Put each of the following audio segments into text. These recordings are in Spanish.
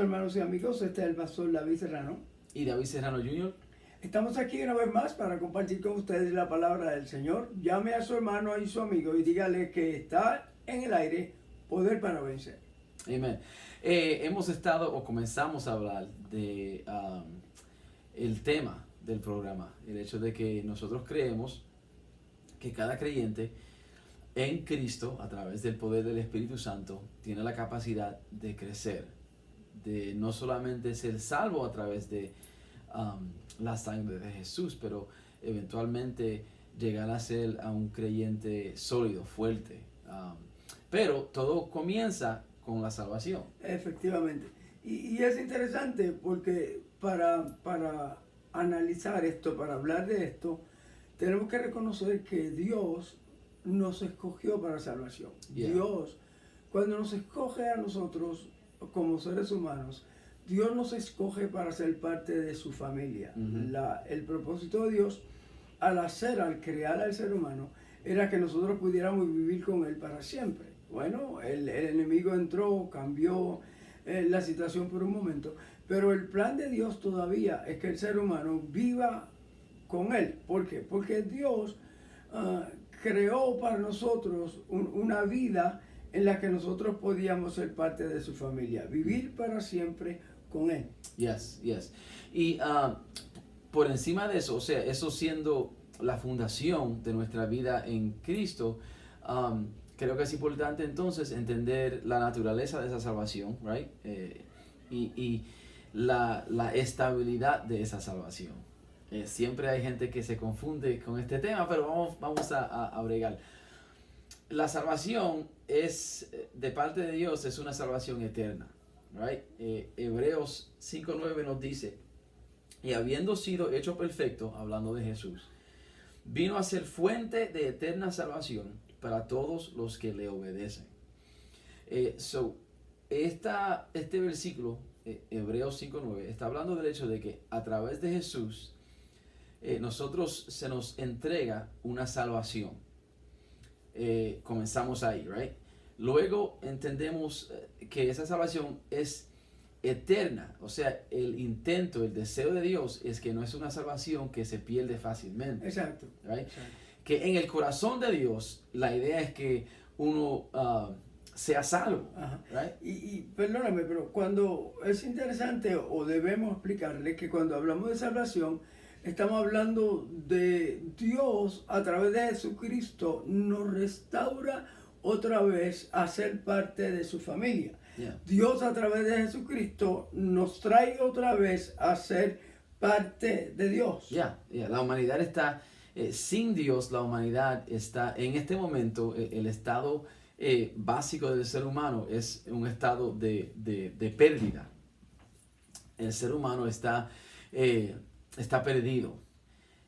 hermanos y amigos, este es el pastor David Serrano. Y David Serrano Jr. Estamos aquí una vez más para compartir con ustedes la palabra del Señor. Llame a su hermano y su amigo y dígale que está en el aire poder para vencer. Amén. Comenzamos a hablar de el tema del programa, el hecho de que nosotros creemos que cada creyente en Cristo, a través del poder del Espíritu Santo, tiene la capacidad de crecer, de no solamente ser salvo a través de la sangre de Jesús, pero eventualmente llegar a ser a un creyente sólido, fuerte. Pero todo comienza con la salvación. Efectivamente. Y es interesante porque para analizar esto, para hablar de esto, tenemos que reconocer que Dios nos escogió para salvación. Yeah. Dios, cuando nos escoge a nosotros como seres humanos, Dios nos escoge para ser parte de su familia. Uh-huh. El propósito de Dios al crear al ser humano, era que nosotros pudiéramos vivir con Él para siempre. Bueno, el enemigo entró, cambió la situación por un momento, pero el plan de Dios todavía es que el ser humano viva con Él. ¿Por qué? Porque Dios creó para nosotros una vida en la que nosotros podíamos ser parte de su familia, vivir para siempre con Él. Yes. Y por encima de eso, o sea, eso siendo la fundación de nuestra vida en Cristo, creo que es importante entonces entender la naturaleza de esa salvación, right? Y la estabilidad de esa salvación. Siempre hay gente que se confunde con este tema, pero vamos a bregar. La salvación es, de parte de Dios, es una salvación eterna, right? Hebreos 5:9 nos dice, y habiendo sido hecho perfecto, hablando de Jesús, vino a ser fuente de eterna salvación para todos los que le obedecen. Este versículo, Hebreos 5:9, está hablando del hecho de que a través de Jesús, nosotros se nos entrega una salvación. Comenzamos ahí, right? Luego entendemos que esa salvación es eterna, o sea, el deseo de Dios es que no es una salvación que se pierde fácilmente. Exacto. Right? Exacto. Que en el corazón de Dios la idea es que uno sea salvo. Right? Y perdóname, pero cuando es interesante o debemos explicarle que cuando hablamos de salvación estamos hablando de Dios a través de Jesucristo nos restaura otra vez a ser parte de su familia. Yeah. Dios a través de Jesucristo nos trae otra vez a ser parte de Dios. Yeah. La humanidad está, sin Dios, la humanidad está en este momento, el estado básico del ser humano es un estado de pérdida. El ser humano está perdido.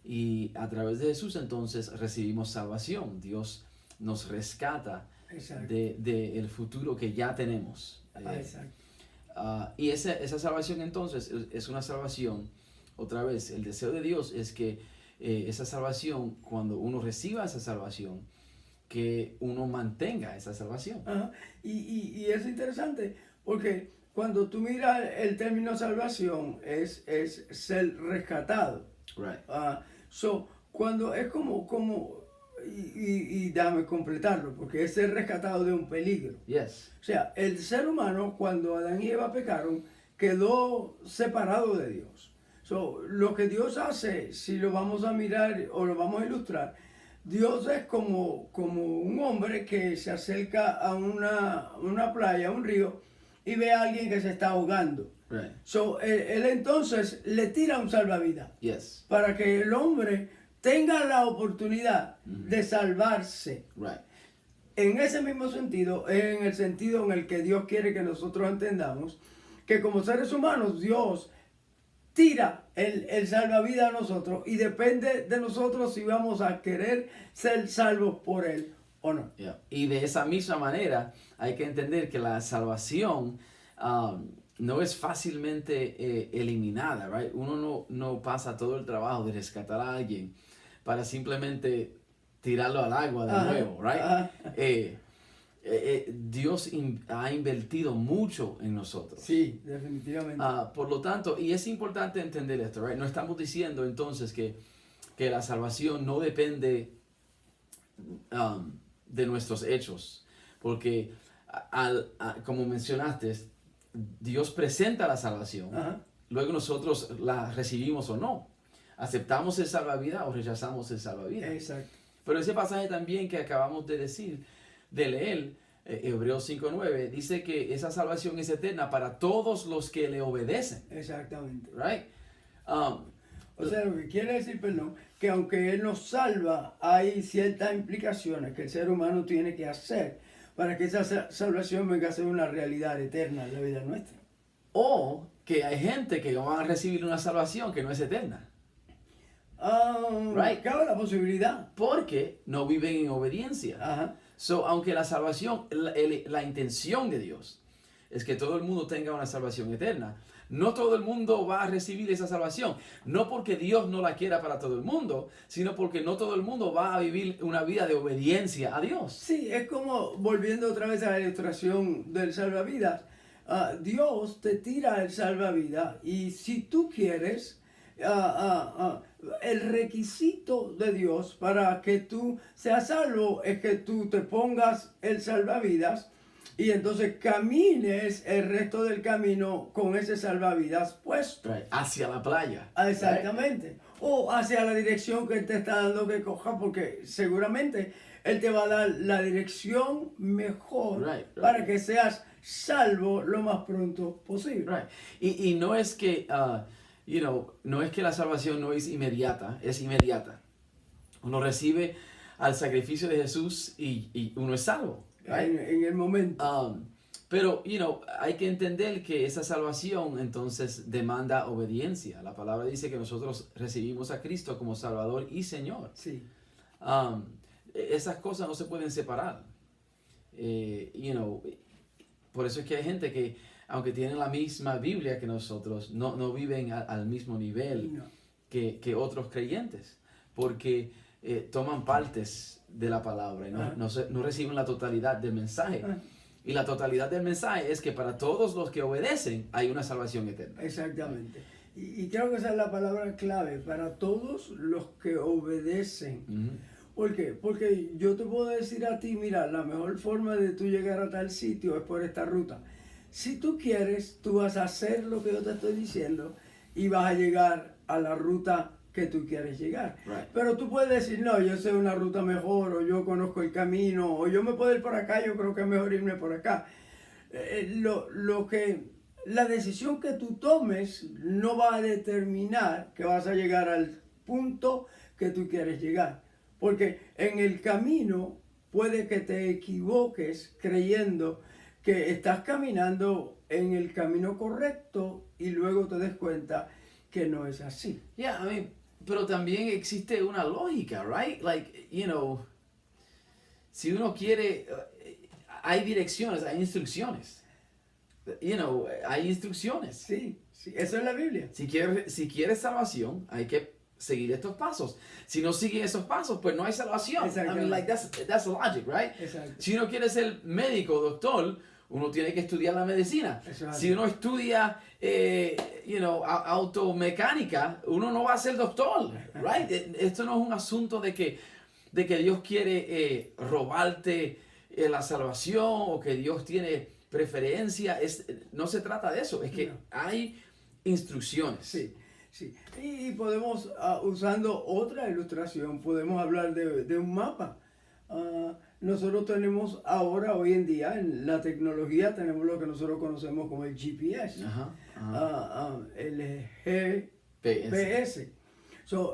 Y a través de Jesús entonces recibimos salvación. Dios nos rescata de el futuro que ya tenemos. Y esa salvación entonces es una salvación, otra vez, el deseo de Dios es que esa salvación, cuando uno reciba esa salvación, que uno mantenga esa salvación. Y es interesante porque cuando tú miras el término salvación es ser rescatado. Right. Cuando es como y déjame completarlo, porque es ser rescatado de un peligro. Yes. O sea, el ser humano, cuando Adán y Eva pecaron, quedó separado de Dios. Lo que Dios hace, si lo vamos a mirar o lo vamos a ilustrar, Dios es como un hombre que se acerca a una playa, a un río, y ve a alguien que se está ahogando. Right. Él entonces le tira un salvavidas. Yes. Para que el hombre tenga la oportunidad de salvarse. Right. En ese mismo sentido, en el sentido en el que Dios quiere que nosotros entendamos que como seres humanos Dios tira el salvavidas a nosotros y depende de nosotros si vamos a querer ser salvos por Él o no. Yeah. Y de esa misma manera hay que entender que la salvación no es fácilmente eliminada, right? Uno no pasa todo el trabajo de rescatar a alguien para simplemente tirarlo al agua de nuevo, right? Dios ha invertido mucho en nosotros. Sí, definitivamente. Por lo tanto, y es importante entender esto, right? No estamos diciendo entonces que la salvación no depende de nuestros hechos, porque como mencionaste, Dios presenta la salvación, Ajá. luego nosotros la recibimos o no, aceptamos el salvavidas o rechazamos el salvavidas. Exacto. Pero ese pasaje también que acabamos de decir, de leer, Hebreos 5:9, dice que esa salvación es eterna para todos los que le obedecen. Exactamente. Right? O sea, lo que quiere decir, perdón, que aunque Él nos salva, hay ciertas implicaciones que el ser humano tiene que hacer para que esa salvación venga a ser una realidad eterna en la vida nuestra. O que hay gente que van a recibir una salvación que no es eterna. Right. Cabe la posibilidad. Porque no viven en obediencia. Ajá. So, aunque la salvación, la intención de Dios es que todo el mundo tenga una salvación eterna, no todo el mundo va a recibir esa salvación. No porque Dios no la quiera para todo el mundo, sino porque no todo el mundo va a vivir una vida de obediencia a Dios. Sí, es como volviendo otra vez a la ilustración del salvavidas. Dios te tira el salvavidas y si tú quieres, el requisito de Dios para que tú seas salvo es que tú te pongas el salvavidas y entonces camines el resto del camino con ese salvavidas puesto. Right. Hacia la playa. Exactamente. Right. O hacia la dirección que Él te está dando que coja, porque seguramente Él te va a dar la dirección mejor Right. para que seas salvo lo más pronto posible. Right. Y no es que, no es que la salvación no es inmediata, es inmediata. Uno recibe al sacrificio de Jesús y uno es salvo. Right? En el momento. Pero, hay que entender que esa salvación entonces demanda obediencia. La palabra dice que nosotros recibimos a Cristo como Salvador y Señor. Sí. Esas cosas no se pueden separar. Por eso es que hay gente que, aunque tienen la misma Biblia que nosotros, no viven al mismo nivel No. que otros creyentes. Porque toman partes de la palabra y no reciben la totalidad del mensaje. Y la totalidad del mensaje es que para todos los que obedecen hay una salvación eterna. Exactamente. Y creo que esa es la palabra clave, para todos los que obedecen. ¿Por qué? Porque yo te puedo decir a ti, mira, la mejor forma de tú llegar a tal sitio es por esta ruta. Si tú quieres, tú vas a hacer lo que yo te estoy diciendo y vas a llegar a la ruta que tú quieres llegar. Right. Pero tú puedes decir, no, yo sé una ruta mejor, o yo conozco el camino, o yo me puedo ir por acá, yo creo que es mejor irme por acá. La decisión que tú tomes no va a determinar que vas a llegar al punto que tú quieres llegar. Porque en el camino puede que te equivoques creyendo que estás caminando en el camino correcto y luego te des cuenta que no es así. Yeah, pero también existe una lógica, right? Like, si uno quiere, hay direcciones, hay instrucciones. Hay instrucciones. Sí, eso es la Biblia. Si quieres salvación, hay que seguir estos pasos. Si no sigue esos pasos, pues no hay salvación. That's logic, right? Exacto. Si uno quiere ser médico, doctor, uno tiene que estudiar la medicina. Si uno estudia, automecánica, uno no va a ser doctor, right? Esto no es un asunto de que Dios quiere robarte la salvación o que Dios tiene preferencia. No se trata de eso, es que hay instrucciones. Sí. Sí, y podemos, usando otra ilustración, podemos hablar de un mapa. Nosotros tenemos ahora, hoy en día, en la tecnología, tenemos lo que nosotros conocemos como el GPS, el GPS.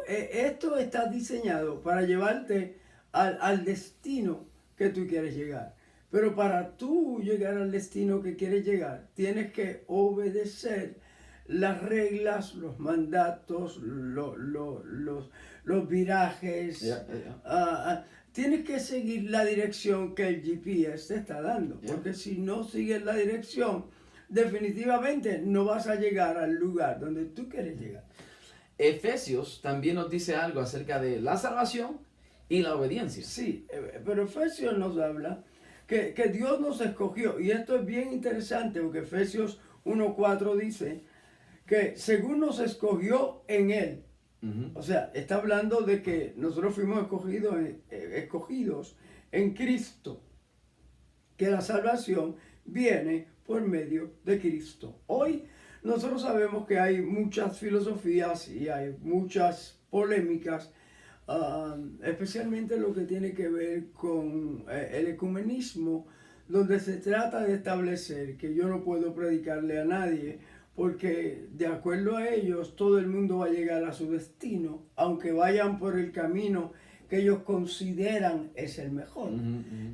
Esto está diseñado para llevarte al destino que tú quieres llegar. Pero para tú llegar al destino que quieres llegar, tienes que obedecer las reglas, los mandatos, los virajes. Tienes que seguir la dirección que el GPS te está dando. Porque si no sigues la dirección, definitivamente no vas a llegar al lugar donde tú quieres llegar. Efesios también nos dice algo acerca de la salvación y la obediencia. Sí, pero Efesios nos habla que Dios nos escogió. Y esto es bien interesante porque Efesios 1:4 dice que según nos escogió en Él. O sea, está hablando de que nosotros fuimos escogidos en Cristo, que la salvación viene por medio de Cristo. Hoy nosotros sabemos que hay muchas filosofías y hay muchas polémicas, especialmente lo que tiene que ver con el ecumenismo, donde se trata de establecer que yo no puedo predicarle a nadie, porque de acuerdo a ellos todo el mundo va a llegar a su destino, aunque vayan por el camino que ellos consideran es el mejor.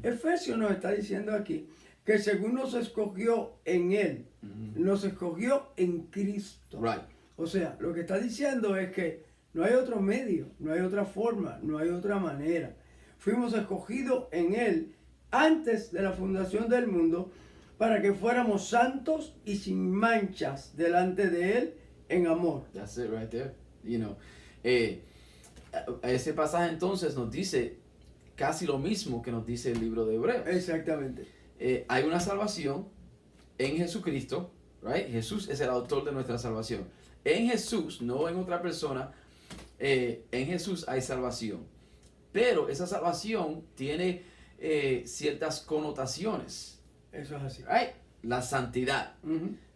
Efesios nos está diciendo aquí que según nos escogió en Él, nos escogió en Cristo. Right. O sea, lo que está diciendo es que no hay otro medio, no hay otra forma, no hay otra manera. Fuimos escogidos en Él antes de la fundación del mundo para que fuéramos santos y sin manchas delante de Él en amor. That's it right there. You know, ese pasaje entonces nos dice casi lo mismo que nos dice el libro de Hebreos. Exactamente. Hay una salvación en Jesucristo, right? Jesús es el autor de nuestra salvación. En Jesús, no en otra persona, en Jesús hay salvación. Pero esa salvación tiene ciertas connotaciones. Eso es así. Right? La santidad.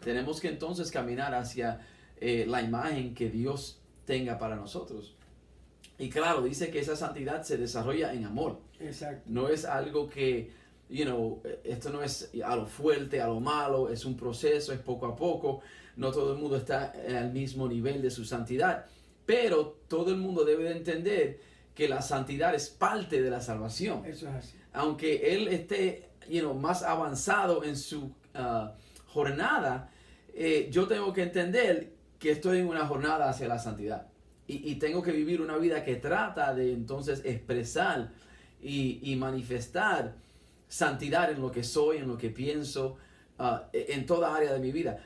Tenemos que entonces caminar hacia la imagen que Dios tenga para nosotros. Y claro, dice que esa santidad se desarrolla en amor. Exacto. No es algo que, esto no es a lo fuerte, a lo malo, es un proceso, es poco a poco. No todo el mundo está al mismo nivel de su santidad. Pero todo el mundo debe de entender que la santidad es parte de la salvación. Eso es así. Aunque él esté más avanzado en su jornada, yo tengo que entender que estoy en una jornada hacia la santidad y tengo que vivir una vida que trata de entonces expresar y manifestar santidad en lo que soy, en lo que pienso, en toda área de mi vida.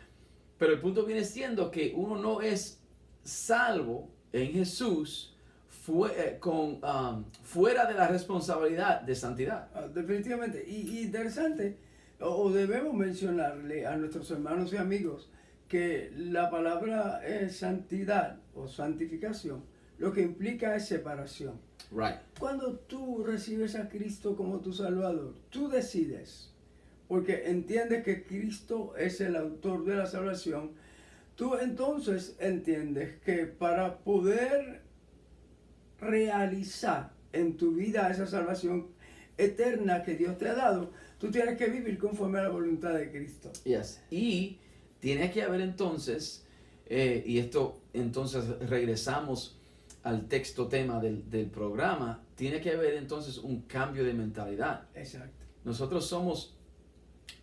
Pero el punto viene siendo que uno no es salvo en Jesús fuera de la responsabilidad de santidad. Definitivamente. Y interesante, o debemos mencionarle a nuestros hermanos y amigos que la palabra santidad o santificación lo que implica es separación. Right. Cuando tú recibes a Cristo como tu Salvador, tú decides, porque entiendes que Cristo es el autor de la salvación, tú entonces entiendes que para poder realizar en tu vida esa salvación eterna que Dios te ha dado, tú tienes que vivir conforme a la voluntad de Cristo. Yes. Y tiene que haber entonces, y esto entonces regresamos al texto tema del programa, tiene que haber entonces un cambio de mentalidad. Exacto. Nosotros somos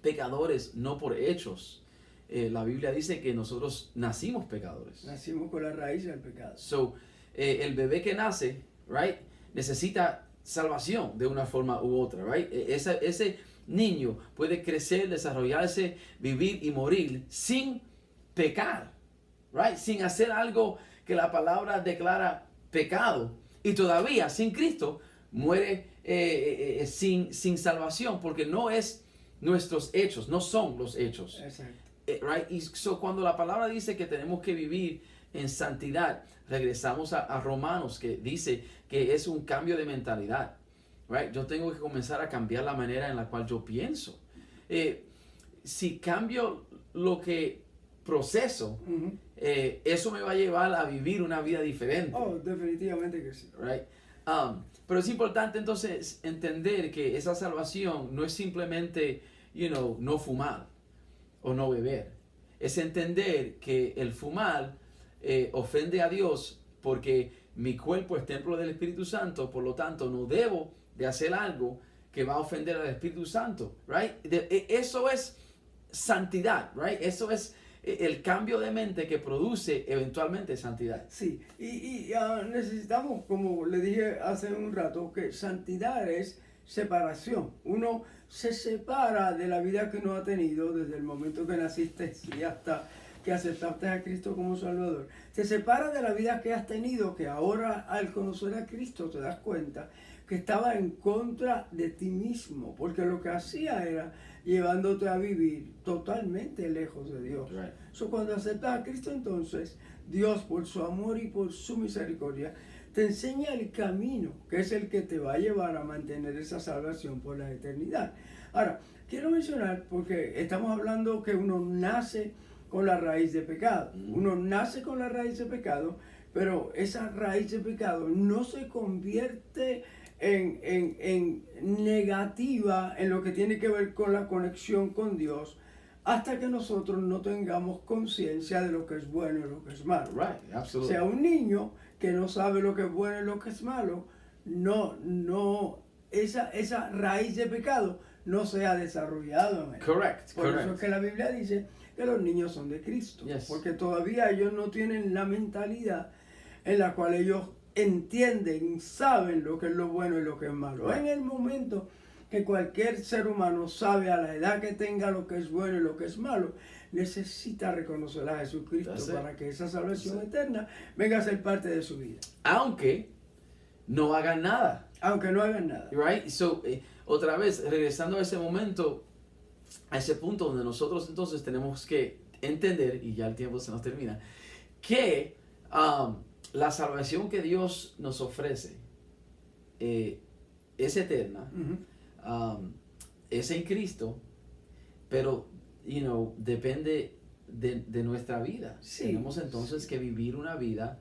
pecadores no por hechos. La Biblia dice que nosotros nacimos pecadores. Nacimos con la raíz del pecado. So, el bebé que nace, right, necesita salvación de una forma u otra, right? Ese niño puede crecer, desarrollarse, vivir y morir sin pecar, right? Sin hacer algo que la palabra declara pecado. Y todavía sin Cristo muere sin salvación, porque no es nuestros hechos, no son los hechos. Exacto. Right? Y cuando la palabra dice que tenemos que vivir en santidad, regresamos a Romanos, que dice que es un cambio de mentalidad. Right? Yo tengo que comenzar a cambiar la manera en la cual yo pienso. Si cambio lo que proceso, eso me va a llevar a vivir una vida diferente. Oh, definitivamente que sí. Right? Pero es importante entonces entender que esa salvación no es simplemente, no fumar o no beber. Es entender que el fumar ofende a Dios porque mi cuerpo es templo del Espíritu Santo, por lo tanto no debo de hacer algo que va a ofender al Espíritu Santo, right? Eso es santidad, right? Eso es el cambio de mente que produce eventualmente santidad. Sí, y necesitamos, como le dije hace un rato, que santidad es separación. Uno se separa de la vida que uno ha tenido desde el momento que naciste y hasta que aceptaste a Cristo como Salvador, te separa de la vida que has tenido, que ahora al conocer a Cristo te das cuenta que estaba en contra de ti mismo, porque lo que hacía era llevándote a vivir totalmente lejos de Dios. Right. Cuando aceptas a Cristo, entonces Dios, por su amor y por su misericordia, te enseña el camino, que es el que te va a llevar a mantener esa salvación por la eternidad. Ahora, quiero mencionar, porque estamos hablando que uno nace con la raíz de pecado. Uno nace con la raíz de pecado, pero esa raíz de pecado no se convierte en negativa en lo que tiene que ver con la conexión con Dios, hasta que nosotros no tengamos conciencia de lo que es bueno y lo que es malo. Right, O absolutely. sea, un niño que no sabe lo que es bueno y lo que es malo, esa raíz de pecado no se ha desarrollado en él. Correct, Por eso es correct. que la Biblia dice que los niños son de Cristo, Yes. porque todavía ellos no tienen la mentalidad en la cual ellos entienden, saben lo que es lo bueno y lo que es malo. Right. En el momento que cualquier ser humano sabe a la edad que tenga lo que es bueno y lo que es malo, necesita reconocer a Jesucristo That's it. para que esa salvación That's it. eterna venga a ser parte de su vida, Aunque no hagan nada. aunque no hagan nada. Right? So, otra vez, regresando a ese momento, a ese punto donde nosotros entonces tenemos que entender, y ya el tiempo se nos termina, que la salvación que Dios nos ofrece es eterna, Ujú. es en Cristo, pero, depende de nuestra vida. Sí. Tenemos entonces que vivir una vida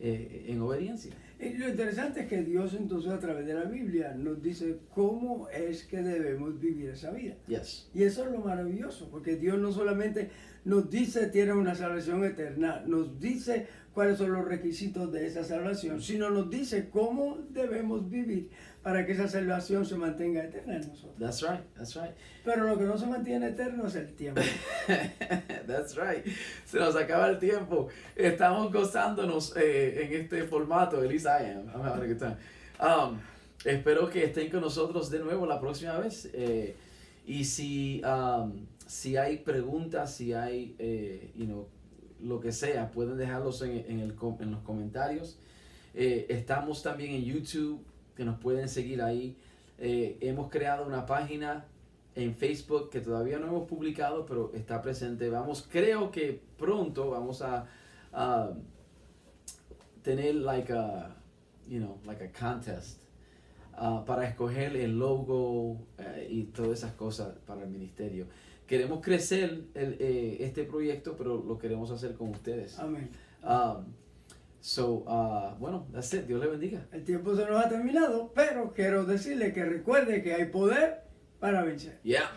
en obediencia. Y lo interesante es que Dios entonces a través de la Biblia nos dice cómo es que debemos vivir esa vida. Yes. Y eso es lo maravilloso, porque Dios no solamente nos dice tienes una salvación eterna, nos dice cuáles son los requisitos de esa salvación, sino nos dice cómo debemos vivir para que esa salvación se mantenga eterna en nosotros. That's right, that's right. Pero lo que no se mantiene eterno es el tiempo. That's right. Se nos acaba el tiempo. Estamos gozándonos en este formato. At least I am. I'm having a good time. Espero que estén con nosotros de nuevo la próxima vez. Y si hay preguntas, si hay, lo que sea, pueden dejarlos en los comentarios. Estamos también en YouTube, que nos pueden seguir ahí. Hemos creado una página en Facebook que todavía no hemos publicado, pero está presente. Creo que pronto vamos a tener like a contest para escoger el logo y todas esas cosas para el ministerio. Queremos crecer este proyecto, pero lo queremos hacer con ustedes. Amén. Bueno, that's it. Dios le bendiga. El tiempo se nos ha terminado, pero quiero decirle que recuerde que hay poder para vencer. Yeah.